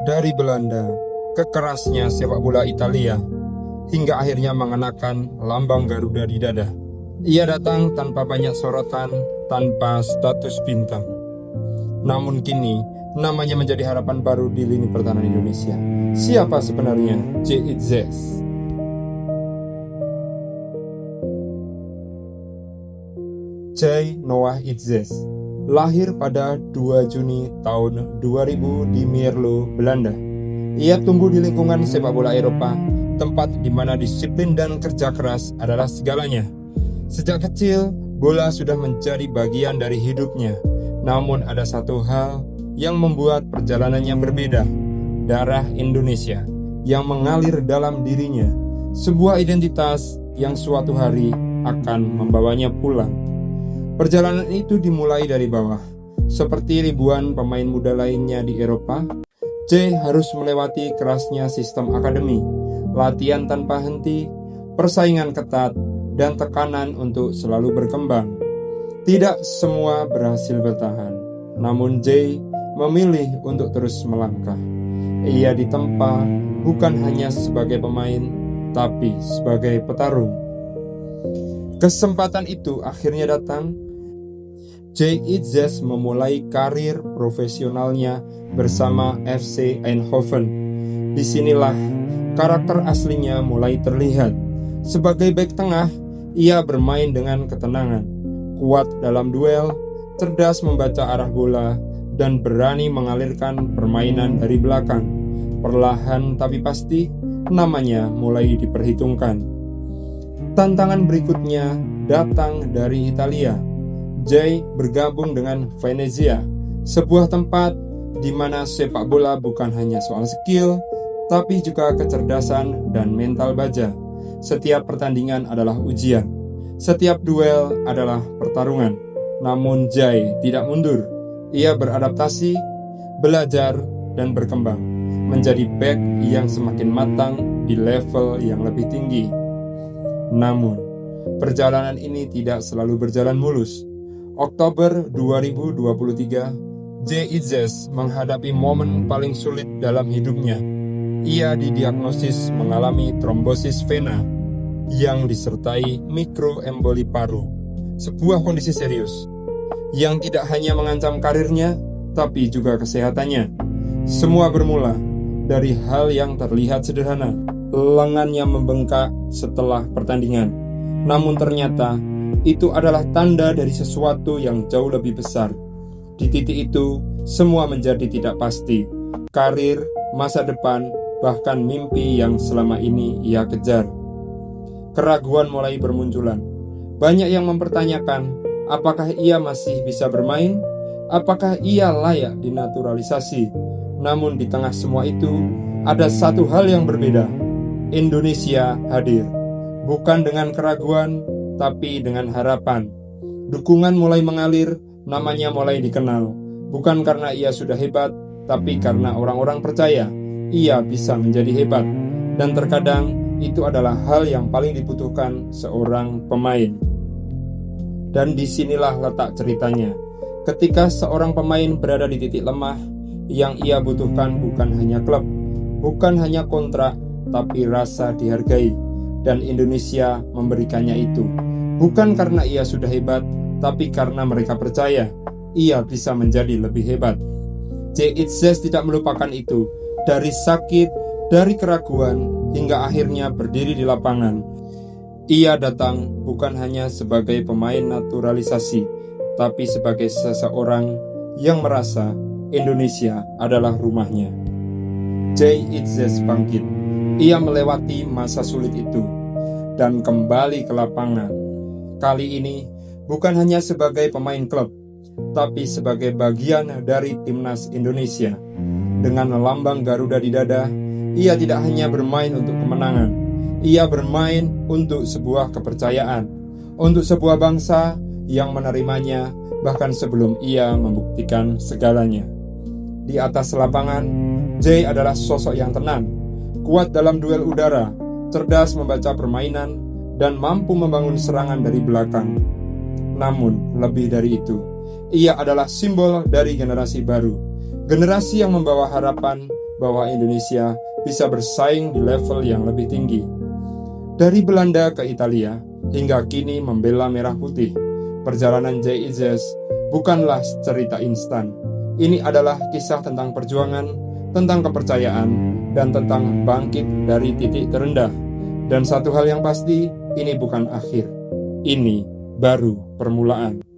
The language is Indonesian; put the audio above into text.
Dari Belanda ke kerasnya sepak bola Italia, hingga akhirnya mengenakan lambang Garuda di dada. Ia datang tanpa banyak sorotan, tanpa status bintang. Namun kini, namanya menjadi harapan baru di lini pertahanan Indonesia. Siapa sebenarnya Jay Itzes? Jay Noah Itzes lahir pada 2 Juni tahun 2000 di Mierlo, Belanda. Ia tumbuh di lingkungan sepak bola Eropa, tempat di mana disiplin dan kerja keras adalah segalanya. Sejak kecil, bola sudah menjadi bagian dari hidupnya. Namun ada satu hal yang membuat perjalanannya berbeda. Darah Indonesia yang mengalir dalam dirinya. Sebuah identitas yang suatu hari akan membawanya pulang. Perjalanan itu dimulai dari bawah. Seperti ribuan pemain muda lainnya di Eropa, Jay harus melewati kerasnya sistem akademi, latihan tanpa henti, persaingan ketat, dan tekanan untuk selalu berkembang. Tidak semua berhasil bertahan, namun Jay memilih untuk terus melangkah. Ia ditempa bukan hanya sebagai pemain, tapi sebagai petarung. Kesempatan itu akhirnya datang. Jay Itzes memulai karir profesionalnya bersama FC Eindhoven. Disinilah karakter aslinya mulai terlihat. Sebagai bek tengah, ia bermain dengan ketenangan, kuat dalam duel, cerdas membaca arah bola, dan berani mengalirkan permainan dari belakang. Perlahan tapi pasti, namanya mulai diperhitungkan. Tantangan berikutnya datang dari Italia. Jay bergabung dengan Venezia, sebuah tempat di mana sepak bola bukan hanya soal skill, tapi juga kecerdasan dan mental baja. Setiap pertandingan adalah ujian, setiap duel adalah pertarungan. Namun Jay tidak mundur. Ia beradaptasi, belajar, dan berkembang menjadi bek yang semakin matang di level yang lebih tinggi. Namun, perjalanan ini tidak selalu berjalan mulus. Oktober 2023, Jay Itzes menghadapi momen paling sulit dalam hidupnya. Ia didiagnosis mengalami trombosis vena yang disertai mikroemboli paru, sebuah kondisi serius yang tidak hanya mengancam karirnya, tapi juga kesehatannya. Semua bermula dari hal yang terlihat sederhana, lengannya membengkak setelah pertandingan. Namun ternyata itu adalah tanda dari sesuatu yang jauh lebih besar. Di titik itu, semua menjadi tidak pasti. Karir, masa depan, bahkan mimpi yang selama ini ia kejar. Keraguan mulai bermunculan. Banyak yang mempertanyakan, apakah ia masih bisa bermain? Apakah ia layak dinaturalisasi? Namun di tengah semua itu, ada satu hal yang berbeda. Indonesia hadir. Bukan dengan keraguan, tapi dengan harapan. Dukungan mulai mengalir, namanya mulai dikenal. Bukan karena ia sudah hebat, tapi karena orang-orang percaya ia bisa menjadi hebat. Dan terkadang itu adalah hal yang paling dibutuhkan seorang pemain. Dan disinilah letak ceritanya. Ketika seorang pemain berada di titik lemah, yang ia butuhkan bukan hanya klub, bukan hanya kontrak, tapi rasa dihargai. Dan Indonesia memberikannya itu. Bukan karena ia sudah hebat, tapi karena mereka percaya ia bisa menjadi lebih hebat. Jay Itzes tidak melupakan itu. Dari sakit, dari keraguan, hingga akhirnya berdiri di lapangan. Ia datang bukan hanya sebagai pemain naturalisasi, tapi sebagai seseorang yang merasa Indonesia adalah rumahnya. Jay Itzes bangkit. Ia melewati masa sulit itu dan kembali ke lapangan. Kali ini bukan hanya sebagai pemain klub, tapi sebagai bagian dari timnas Indonesia. Dengan lambang Garuda di dada, ia tidak hanya bermain untuk kemenangan. Ia bermain untuk sebuah kepercayaan, untuk sebuah bangsa yang menerimanya bahkan sebelum ia membuktikan segalanya. Di atas lapangan, Jay adalah sosok yang tenang, kuat dalam duel udara, cerdas membaca permainan, dan mampu membangun serangan dari belakang. Namun, lebih dari itu, ia adalah simbol dari generasi baru. Generasi yang membawa harapan, bahwa Indonesia bisa bersaing di level yang lebih tinggi. Dari Belanda ke Italia, hingga kini membela merah putih, perjalanan JIZS bukanlah cerita instan. Ini adalah kisah tentang perjuangan, tentang kepercayaan, dan tentang bangkit dari titik terendah. Dan satu hal yang pasti, ini bukan akhir. Ini baru permulaan.